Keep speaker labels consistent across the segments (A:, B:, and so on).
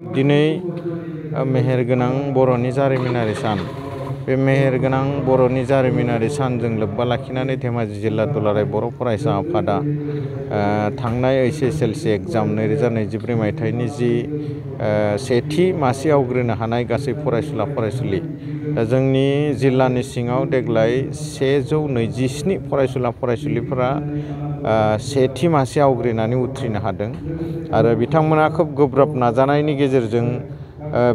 A: दिनै मेहेरगोनां बर'नि जारिमिनारि सान। बे मेहेरगोनां बर'नि जारिमिनारि सानजों लोब्बा लाखिनानै धेमाजि जिल्ला दुलाराय बर' फरायसा आफादा थांनाय HSLC एग्जाम 2023 मायथाइनि जि सेथि मासि आवग्रिनो हानाय गासै फरायसुला फरायसुलि दा जोंनि जिल्लानि सिङाव देग्लाय 127 फरायसुला फरायसुलिफोरा सेथि मासि आवग्रिनानै उथ्रिनो हादों आरो बिथांमोना खोब गोब्राब नाजानायनि गेजेरजों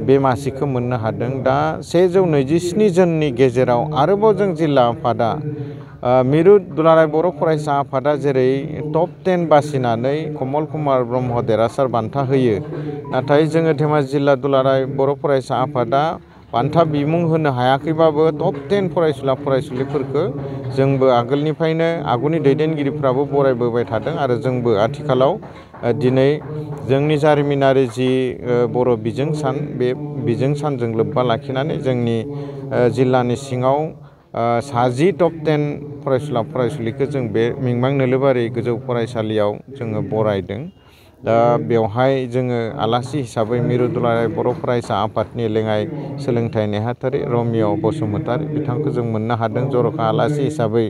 A: बे मासिखौ मोननो हादों। दा 127 जननि गेजेराव आरोबाव जों जिल्ला आफादा मिरु दुलाराय बर' फरायसा आफादा जेरै टप 10 बासिनानै कमल कुमार ब्रह्म देरहासार बान्था होयो, नाथाय जोङो धेमाजि जिल्ला दुलाराय बर' फरायसा आफादा बान्था बिमुं होनो हायाखैबाबो टप 10 फरायसुला फरायसुलिफोरखौ जोंबो आगोलनिफ्रायनो आगुनि दैदेनगिरिफ्राबो बरायबोबाय थादों आरो जोंबो आथिखालाव दिनै जोंनि जारिमिनारि जि बर' बिजों सान, बे बिजों सानजों लोब्बा लाखिनानै जोंनि जिल्लानि सिङाव 10 टप 10 फरायसुला फरायसुलिखौ जों बे मिंमां नोलोबारि गोजौ फरायसालियाव जोङो बरायदों। दा बेवहाय जोङो आलासि हिसाबै मिरु दुलाराय बर' फरायसा आफादनि लेङाइ सोलोंथाइ नेहाथारि रमिय बसुमतारी बिथांखौ जों मोननो हादों। जर'खा आलासि हिसाबै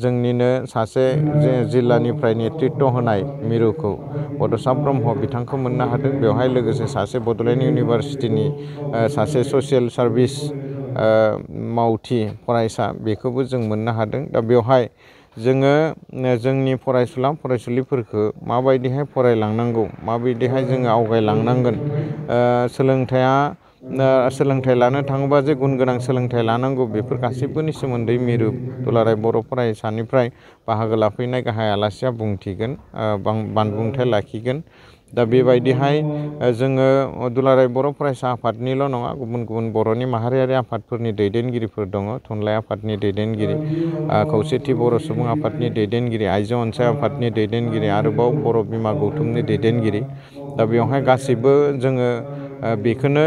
A: जोंनिनो सासे जिल्लानिफ्राय नेतृत्व होनाय मिरुखौ बड'सा ब्रह्म बिथांखौ मोननो हादों। बेवहाय लोगोसे सासे बड'लेण्ड इउनिभारसिटिनि सासे ससियेल सार्भिस मावथि फरायसा बेखौबो जों मोननो हादों। दा बेवहाय जोङो जोंनि फरायसुला फरायसुलिफोरखौ माबायदिहाय फरायलांनांगौ, माबायदिहाय जोङो आवगायलांनांगोन, सोलोंथाइ लानो थाङोबा जे गुन गोनां सोलोंथाइ लानांगौ, बेफोर गासैबोनि सोमोन्दै मिरु दुलाराय बर' फरायसानिफ्राय बाहागो लाफैनाय गाहाय आलासिया बुंथिगोन, बानबुंथाय लाखिगोन। दा बेबायदिहाय जोङो दुलाराय बर' फरायसा आफादनिल' नङा, गुबुन गुबुन बर'नि माहारियारि आफादफोरनि दैदेनगिरिफोर दङ। थुनलाइ आफादनि दैदेनगिरि, खौसेथि बर' सुबुं आफादनि दैदेनगिरि, आइजो अनसाय आफादनि दैदेनगिरि, आरोबाव बर' बिमा गौथुमनि दैदेनगिरि। दा बेवहाय गासैबो जोङो बेखौनो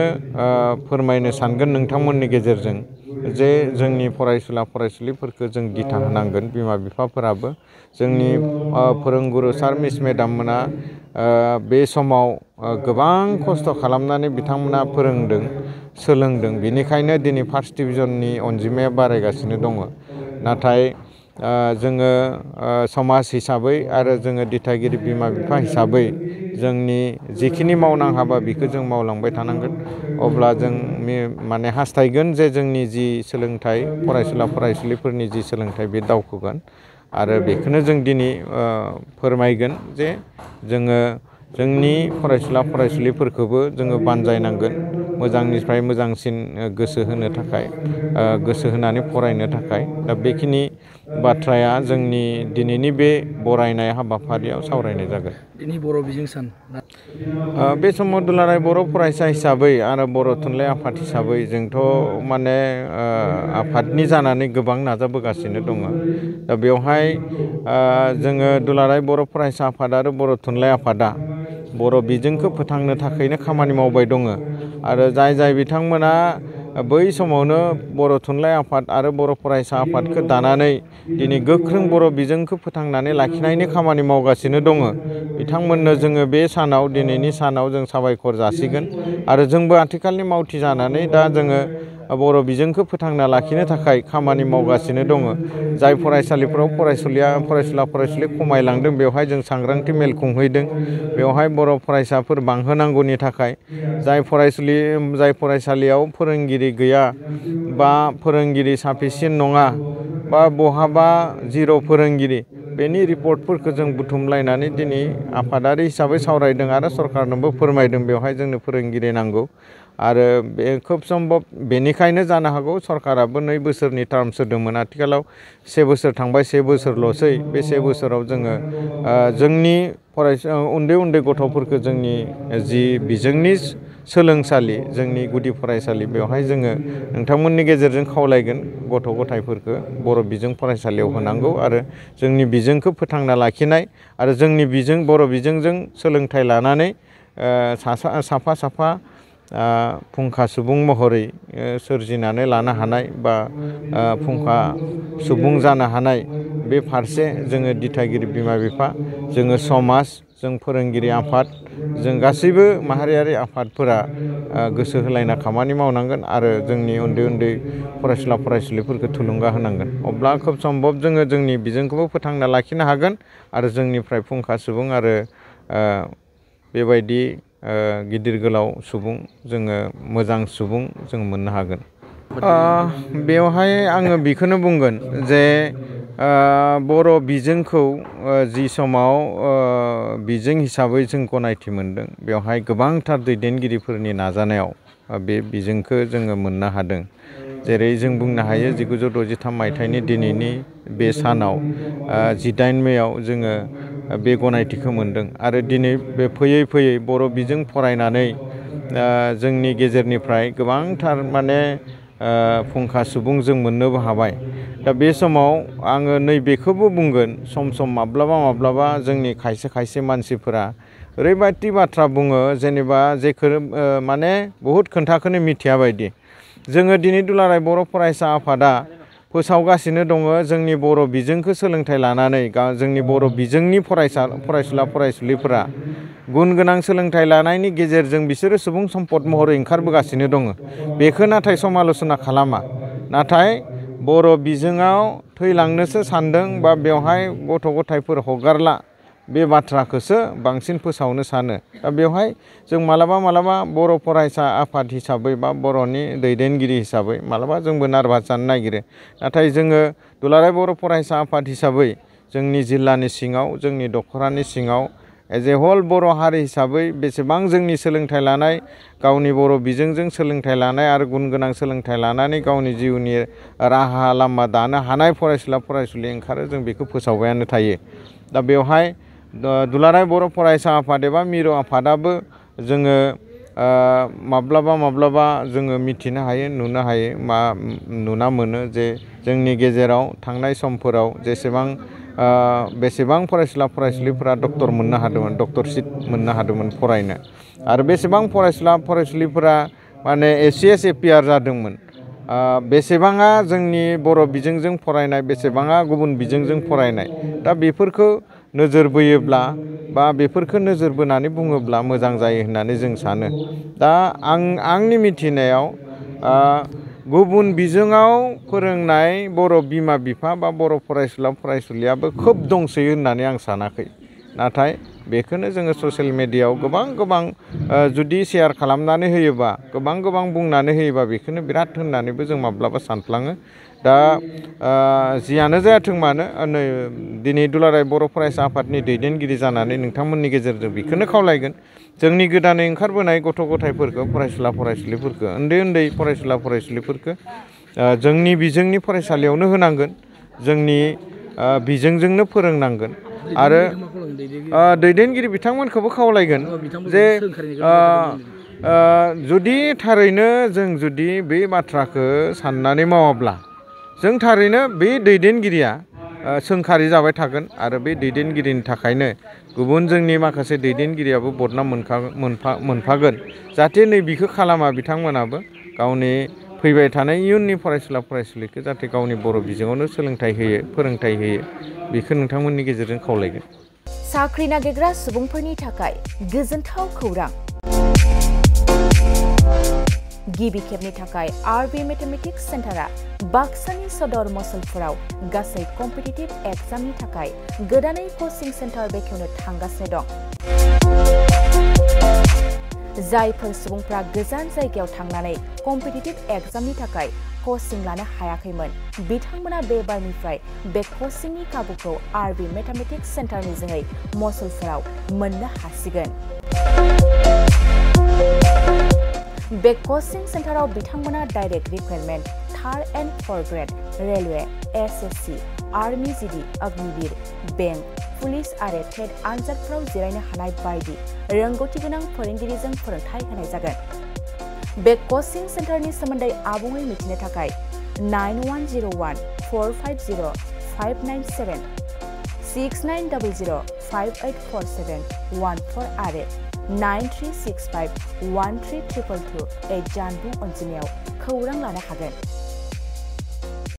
A: फोरमायनो सानगोन नोंथांमोननि गेजेरजों जे जोंनि फरायसुला फरायसुलिफोरखौ जों दिथा होनांगोन। बिमा बिफाफोराबो जोंनि फोरोंगुरु सार मिस मेडाम मोना बे समाव गोबां खस्थ' खालामनानै बिथांमोना फोरोंदों, सोलोंदों। बेनिखायनो दिनै फार्स्ट डिभिजननि अनजिमाया बारायगासिनो दङ। नाथाय जोङो समाज हिसाबै आरो जोङो दिथागिरि बिमा बिफा हिसाबै जोंनि जिखिनि मावनां हाबा बेखौ जों मावलांबाय थानांगोन। अब्ला जों माने हास्थायगोन जे जोंनि जि सोलोंथाइ, फरायसुला फरायसुलिफोरनि जि सोलोंथाइ बे दावखोगोन। आरो बेखौनो जों दिनै फोरमायगोन जे जोङो जोंनि फरायसुला फरायसुलिफोरखौबो जोङो बानजायनांगोन, मोजांनिफ्राय मोजांसिन गोसो होनो थाखाय, गोसो होनानै फरायनो थाखाय। दा बेखिनि बाथ्राया जोंनि दिनैनि बे बरायनाय हाबाफारियाव सावरायनाय जागोन।
B: दिनै बर' बिजों सान।
A: बे समाव दुलाराय बर' फरायसा हिसाबै आरो बर' थुनलाइ आफाद हिसाबै जोंथ' माने आफादनि जानानै गोबां नाजाबोगासिनो दङ। दा बेवहाय जोङो दुलाराय बर' फरायसा आफाद आरो बर' थुनलाइ आफादा बर' बिजोंखौ फोथांनो थाखायनो खामानि मावबाय दङ। आरो जाय बिथांमोना बै समावनो बर' थुनलाइ आफाद आरो बर' फरायसा आफादखौ दानानै दिनै गोख्रों बर' बिजोंखौ फोथांनानै लाखिनायनि खामानि मावगासिनो दङ, बिथांमोननो जोङो बे सानाव, दिनैनि सानाव जों साबायखर जासिगोन। आरो जोंबो आथिखालनि मावथि जानानै दा जोङो बर' बिजोंखौ फोथांना लाखिनो थाखाय खामानि मावगासिनो दङ। जाय फरायसालिफोराव फरायसुला फरायसुलि खमायलांदों बेवहाय जों सांग्रांथि मेल खुंहैदों। बेवहाय बर' फरायसाफोर बांहोनांगौनि थाखाय जाय फरायसालियाव फोरोंगिरि गैया बा फोरोंगिरि साफिसियेन्ट नङा बा बहाबा जिर' फोरोंगिरि, बेनि रिपर्टफोरखौ जों बुथुमलायनानै दिनै आफादारि हिसाबै सावरायदों आरो सरकारनोबो फोरमायदों बेवहाय जोंनो फोरोंगिरि नांगौ। आरो बे खोब सम्भब, बेनिखायनो जानो हागौ सरकाराबो 2 बोसोरनि टार्म होदोंमोन। आथिखालाव 1 बोसोर थांबाय, 1 बोसोरल'सै। बे 1 बोसोराव जोङो जोंनि उन्दै उन्दै गथ'फोरखौ जोंनि जि बिजोंनि सोलोंसालि, जोंनि गुदि फरायसालि, बेवहाय जोङो नोंथांमोननि गेजेरजों खावलायगोन गथ' गथायफोरखौ बर' बिजों फरायसालियाव होनांगौ आरो जोंनि बिजोंखौ फोथांना लाखिनाय आरो जोंनि बर' बिजोंजों सोलोंथाइ लानानै साफा साफा फुंखा सुबुं महरै सोरजिनानै लानो हानाय बा फुंखा सुबुं जानो हानाय, बे फारसे जोङो दिथागिरि बिमा बिफा, जोङो समाज, जों फोरोंगिरि आफाद जों गासैबो माहारियारि आफादफोरा गोसो होलायना खामानि मावनांगोन आरो जोंनि उन्दै उन्दै फरायसुला फरायसुलिफोरखौ थुलुंगा होनांगोन अब्ला खोब सम्भब जोङो जोंनि बिजोंखौबो फोथांना लाखिनो हागोन आरो जोंनिफ्राय फुंखा सुबुं आरो बेबायदि गिदिर गोलाव सुबुं जोङो मोजां सुबुं जों मोननो हागोन बेवहाय आङो बेखौनो बुंगोन जे बर' बिजोंखौ जि समाव बिजों हिसाबै जों गनायथि मोनदों बेवहाय गोबांथार दैदेनगिरिफोरनि नाजानायाव बे बिजोंखौ जोङो मोननो हादों जेरै जों बुंनो हायो 1963 मायथाइनि दिनैनि बे सानाव 18 मेआव जोङो बे गनायथिखौ मोनदों आरो दिनै बे फैयै फैयै बर' बिजों फरायनानै जोंनि गेजेरनिफ्राय गोबांथार माने फुंखा सुबुं जों मोननोबो हाबाय दा बे समाव आङो नैबेखौबो बुंगोन सम माब्लाबा जोंनि खायसे मानसिफोरा ओरैबायदि बाथ्रा बुङो जेनेबा जेखौ माने बहुद खोन्थाखौनो मिथिया बायदि जोङो दिनै दुलाराय बर' फरायसा आफादा फोसावगासिनो दङ जोंनि बर' बिजोंखौ सोलोंथाइ लानानै जोंनि बर' बिजोंनि फरायसुला फरायसुलिफोरा गुन गोनां सोलोंथाइ लानायनि गेजेरजों बिसोरो सुबुं सम्पद महरै ओंखारबोगासिनो दङ बेखौ नाथाय समाल'सना खालामा नाथाय बर' बिजोङाव थैलांनोसो सानदों बा बेवहाय गथ' गथायफोर हगारला बे बाथ्राखौसो बांसिन फोसावनो सानो दा बेवहाय जों मालाबा बर' फरायसा आफाद हिसाबै बा बर'नि दैदेनगिरि हिसाबै मालाबा जोंबो नारभास जानो नागिरो नाथाय जोङो दुलाराय बर' फरायसा आफाद हिसाबै जोंनि जिल्लानि सिङाव जोंनि दख'रानि सिङाव एज ए हल बर' हारि हिसाबै बेसेबां जोंनि सोलोंथाइ लानाय गावनि बर' बिजोंजों सोलोंथाइ लानाय आरो गुन गोनां सोलोंथाइ लानानै गावनि जिउनि राहा लामा दानो हानाय फरायसुला फरायसुलि ओंखारो जों बेखौ फोसावबायानो थायो दा बेवहाय दुलाराय बर' फरायसा आफाद एबा मिरु आफादाबो जोङो माब्लाबा जोङो मिथिनो हायो नुनो हायो नुना मोनो जे जोंनि गेजेराव थांनाय समफोराव बेसेबां फरायसुला फरायसुलिफोरा डक्टर मोननो हादोंमोन डक्टरशिप मोननो हादोंमोन फरायनो आरो बेसेबां फरायसुला फरायसुलिफोरा माने ACS APR जादोंमोन बेसेबाङा जोंनि बर' बिजोंजों फरायनाय बेसेबाङा गुबुन बिजोंजों फरायनाय दा बेफोरखौ नोजोर बोयोब्ला बा बेफोरखौ नोजोर बोनानै बुङोब्ला मोजां जायो होननानै जों सानो दा आंनि मिथिनायाव गुबुन बिजोङाव फोरोंनाय बर' बिमा बिफा बा बर' फरायसुला फरायसुलियाबो खोब दंसै होननानै आं सानाखै नाथाय बेखौनो जोङो ससियेल मिडियायाव गोबां जुदि शेयार खालामनानै होयोबा गोबां बुंनानै होयोबा बेखौनो बिराद होननानैबो जों माब्लाबा सानफ्लाङो दा जियानो जायाथों मानो दिनै दुलाराय बर' फरायसा आफादनि दैदेनगिरि जानानै नोंथांमोननि गेजेरजों बेखौनो खावलायगोन जोंनि गोदानै ओंखारबोनाय गथ' गथायफोरखौ फरायसुला फरायसुलिफोरखौ उन्दै फरायसुला फरायसुलिफोरखौ जोंनि बिजोंनि फरायसालियावनो होनांगोन जोंनि बिजोंजोंनो फोरोंनांगोन आरो दैदेनगिरि बिथांमोनखौबो खावलायगोन जे जुदि थारैनो जों जुदि बे बाथ्राखौ साननानै मावाब्ला जों थारैनो बे दैदेनगिरिया सोंखारि जाबाय थागोन आरो बे दैदेनगिरिनि थाखायनो गुबुन जोंनि माखासे दैदेनगिरियाबो बदनाम मोनफागोन जाहाथे नैबेखौ खालामा बिथांमोनाबो गावनि फैबाय थानाय इयुननि फरायसुला फरायसुलिखौ जाहाथे गावनि बर' बिजोङावनो सोलोंथाइ होयो फोरोंथाइ होयो बेखौ नोंथांमोननि गेजेरजों खावलायगोन
B: साख्रि नागिरग्रा सुबुंफोरनि थाखाय गोजोनथाव खौरां गिबि खेबनि थाखाय आरबि मेथमेटिक्स सेन्टारा बाक्सानि सदर मसलपुराव गासै कम्पिटिटिभ एग्जामनि थाखाय गोदानै कचिं सेन्टार बेखेवनो थांगासिनो दं जायफोर सुबुंफ्रा गोजान जायगायाव थांनानै कम्पिटिटिभ एग्जामनि थाखाय कचिं लानो हायाखैमोन बिथांमोना बे बारनिफ्राय बे कचिंनि खाबुखौ आरबि मेथमेटिक्स सेन्टारनि जोहै मसलपुराव मोननो हासिगोन बे कचिं सेन्टाराव बिथांमोना direct requirement 3rd and 4th grade railway SSC army GD Agniveer bank police आरो टेट आनजादफोराव जिरायनो हानाय बायदि रोंगौथि गोनां फोरोंगिरिजों फोरोंथाय होनाय जागोन बे कचिं सेन्टारनि सोमोन्दै आबुङै मिथिनो थाखाय 9101450597 6900584714 आरो 93651322 जानबुं अनजिमायाव खौरां लानो हागोन